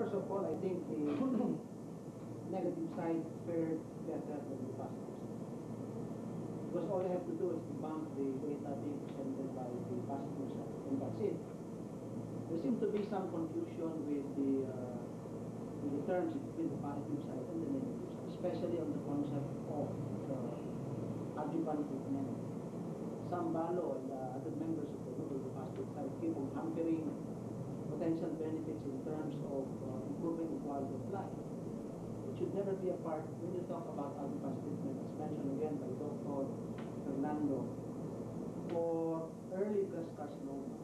first of all, I think the negative side fared better than the positive side. Because all you have to do is to bump the data being presented by the positive side, and that's it. There seems to be some confusion with the terms between the positive side and the negative side, especially on the concept of adjuvant treatment. Some Balo and other members of the positive side keep on hampering potential benefits in terms of improving the quality of life. It should never be a part when you talk about adjuvant treatment, as mentioned again by Dr. Fernando. For early breast carcinoma,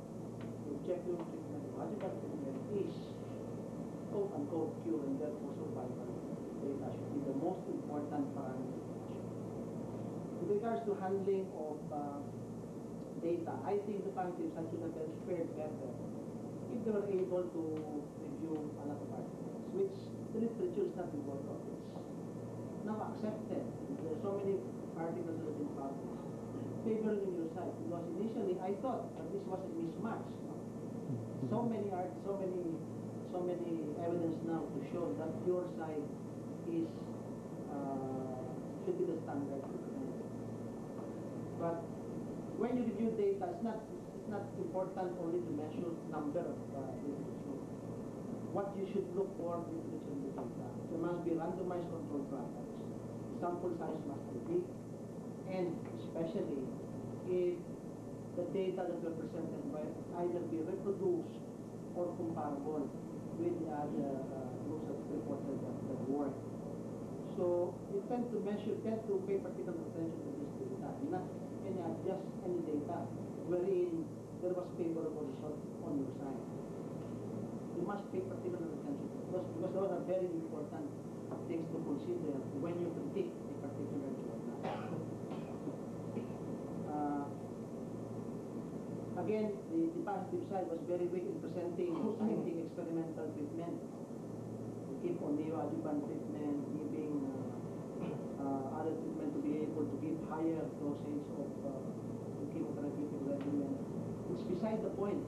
the objective treatment of adjuvant treatment is quote-unquote cure and therefore survival. Data should be the most important parameter. With regards to handling of data, I think the positive side should have been fared better if they were able to review a lot of articles, which the literature is not involved of. It's now accepted. There are so many articles that have been published favoring your side, because initially I thought that this was a mismatch. So many evidence now to show that your side is should be the standard. But when you review data, it's not important only to measure number of literature. What you should look for in literature data, there must be randomized control trials. The sample size must be big, and especially if the data that were presented by either be reproduced or comparable with the other groups that reported that work. So you tend to pay particular attention to this data, not just any data wherein there was favorable result on your side. You must pay particular attention to those, because those are very important things to consider when you predict a particular journal. Again, the positive side was very weak in presenting experimental treatment. To keep on neoadjuvant treatment, giving other treatment to be able to give higher dosage of chemotherapeutic regimen. It's beside the point.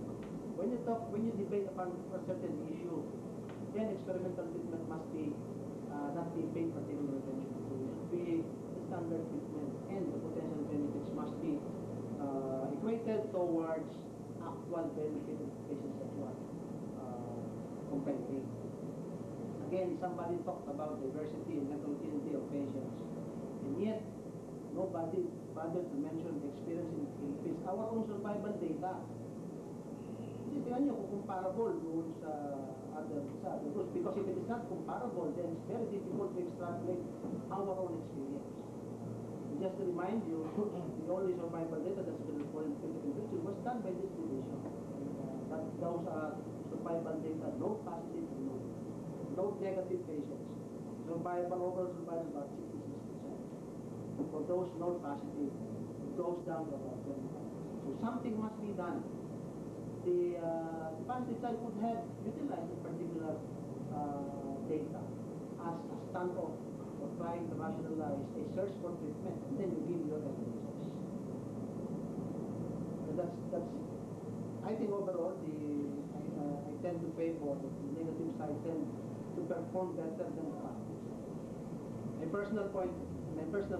When you debate upon a certain issue, then experimental treatment must be not be paid particular attention to. It should be the standard treatment, and the potential benefits must be equated towards actual benefit of patients that you are comparing. Again, somebody talked about diversity and heterogeneity of patients, and yet nobody bothered to mention the experience in the Philippines. Our own survival data. Isipin nyo kung comparable doon sa other groups, because if it is not comparable, then it's very difficult to extrapolate our own experience. Just to remind you, the only survival data that's been reported in the Philippine region was done by this division. Those are survival data, no positive and no negative patients. Overall survival about 66%. For those not positive, it goes down to about 25%. So something must be done. The positive side would have utilized this particular data as a standoff for trying to rationalize a search for treatment, and then you give your evidence. That's. I think overall, I tend to favor the negative side tend to perform better than the positive side. My personal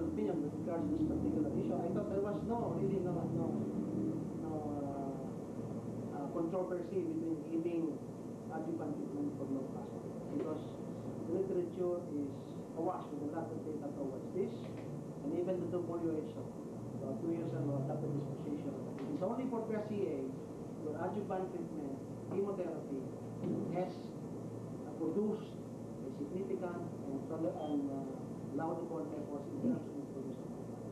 opinion with regards to this particular issue, I thought there was no controversy between giving adjuvant treatment for no positive, because the literature is awash with a lot of data towards this, and even the WHO, about 2 years ago, adopted this position. It's only for PCA where adjuvant treatment, chemotherapy, has produced a significant and laudable efforts in terms of improving survival.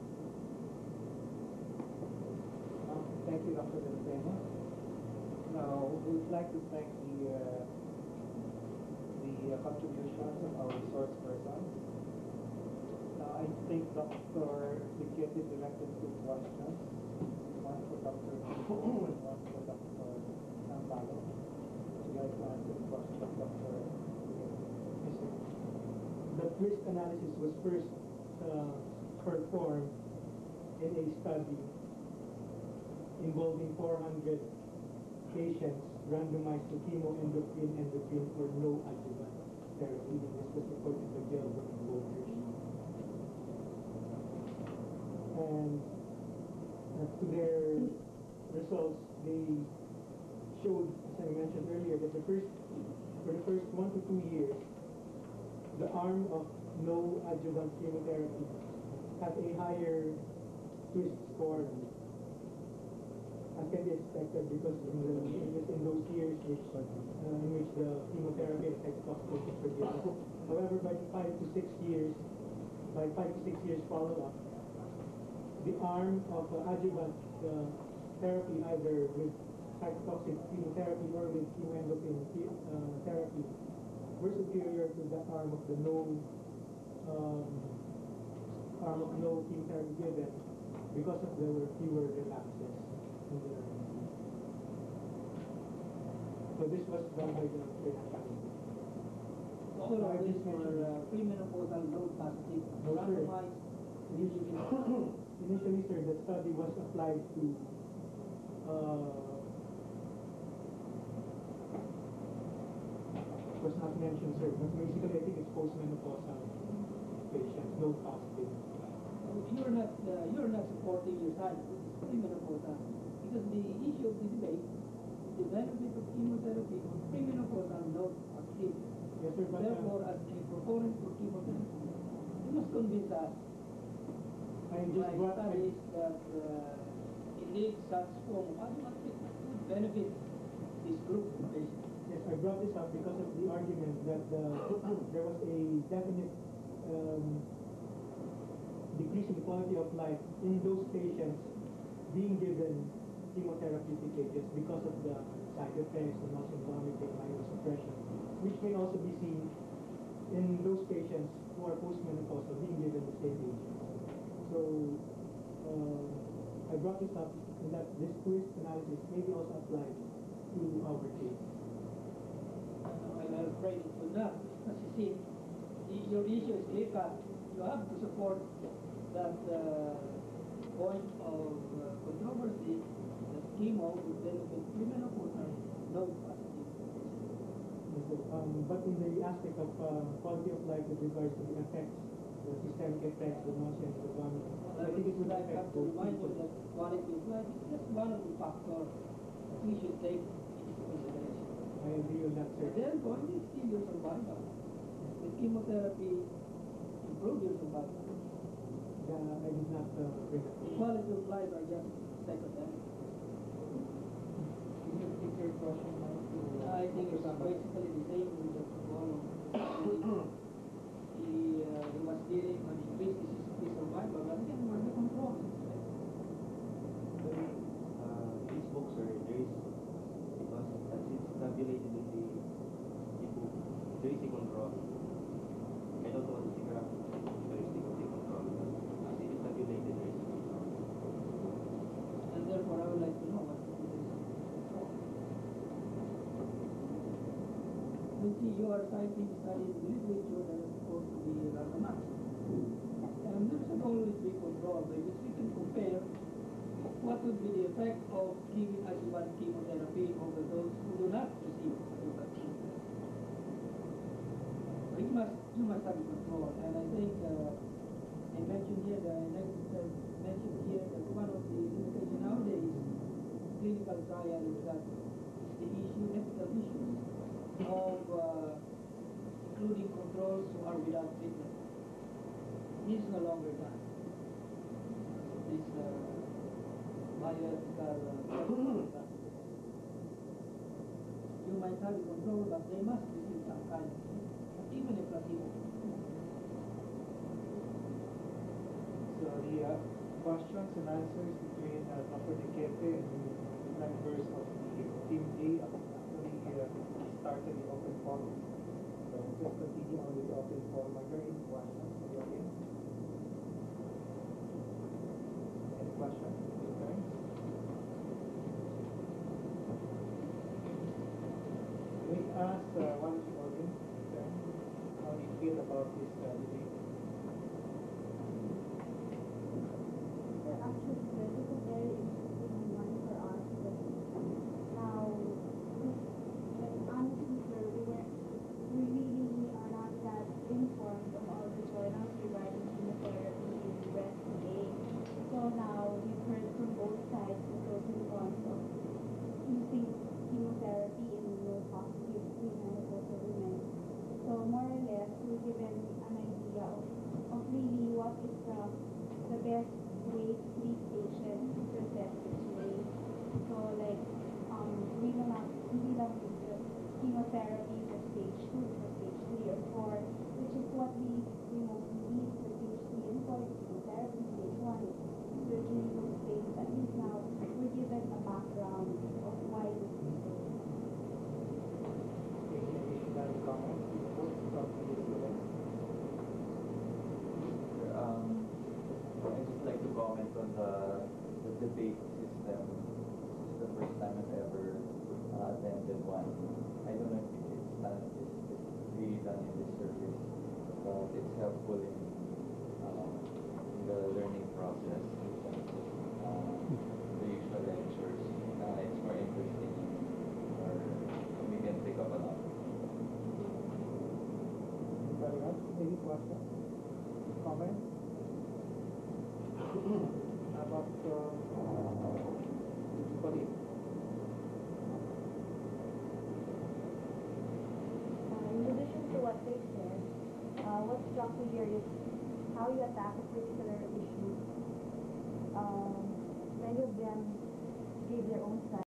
Thank you, Dr. Delfeno. Now, we would like to thank the contributions of our resource persons. Now, I think Dr. Piquete directed 2 questions. One for Dr. Pico and one for Dr. Sambalo. Would you like to answer the question of Dr. Piquete? The risk analysis was first performed in a study involving 400 patients randomized to chemo, endocrine, or no adjuvant therapy. And this was reported by Gelber and Wolters. And to their results, they showed, as I mentioned earlier, that for the first 1 to 2 years, the arm of no adjuvant chemotherapy had a higher twist score, as can be expected, because in those years in which the chemotherapy affects toxicity for given. However, by 5 to 6 years follow-up, the arm of adjuvant therapy, either with cytotoxic chemotherapy or with chemoendocrine therapy, were superior to the arm of no chemotherapy given, because of there were fewer relapses in the So this was done by the All of these were premenopausal node positive, No, sir. randomized. Initially, sir, the study was applied to was not mentioned, sir, but basically I think it's postmenopausal patients, no positive. You're not supporting your side. It's premenopausal, because the issue of the debate is the benefit of chemotherapy on premenopausal node positive. Yes, sir, but Therefore, as a proponent for chemotherapy, you must convince us I just by brought studies that indeed such form of adjuvant treatment would benefit this group of patients. yes, I brought this up because of the argument that there was a definite decrease in quality of life in those patients being given chemotherapeutic agents because of the side effects, the nausea, vomiting, myelosuppression, which may also be seen in those patients who are postmenopausal being given the same agents. So I brought this up in that this twist analysis may be also applied to our case. I'm afraid it will not. As you see, your issue is clear cut. You have to support that point of controversy that chemo would benefit premenopausal node positive patients. But in the aspect of quality of life with regards to the effects, the systemic effects, the nausea, and the vomiting, I think it would I have affect to both remind you people. that quality of life is just one of the factors we should take into consideration. I agree on that, sir. And then point is still your survival. With chemotherapy, improve your survival. I did not bring that. The quality of life are just secondary. Is your question now to... I think it's basically the same with Dr. Bolo. He was dealing on increased disease survival, but again, we're the control. These books are, there is, because as it's tabulated in the book, there is a control. I don't know what is the graph characteristic of the control, but as it is tabulated, there is a control. And therefore, I would like to know what is the control. You see, you are citing studies in literature that are supposed to be randomized. And there should always be control, because we can compare what would be the effect of giving adjuvant chemotherapy over those who do not receive adjuvant chemotherapy. So you must have control, and I think I mentioned here that one of the limitations nowadays clinical trial is that the ethical issues of including controls who are without treatment. This is no longer done. This bioethical practices. You might have a control, but they must receive some kind of treatment, even a placebo. So the questions and answers between Dr. Niquete and the members of the Team A actually started the open forum. So just continue on with the open forum. Are there any questions from the audience? Any questions? Okay. We asked one of the audience, okay, how do you feel about this debate? Actually, this is a very interesting one for us, but how hindi lang just chemotherapy for stage 2, for stage 3 or 4, which is what we mostly need for stage 3 and 4, chemotherapy, stage 1, surgery, those things. At least now, we're given a background of why this is so. Any additional comments from the students? I'd just like to comment on the debate system. This is the first time I've ever attended one. I don't know if it's really done in this service, but it's helpful in the learning process. The usual lectures, it's more interesting, or we can pick up a lot. Anybody else? Any questions? Comments? How about colleague? In addition to what they said, what struck me here is how you attack a particular issue. Many of them gave their own side.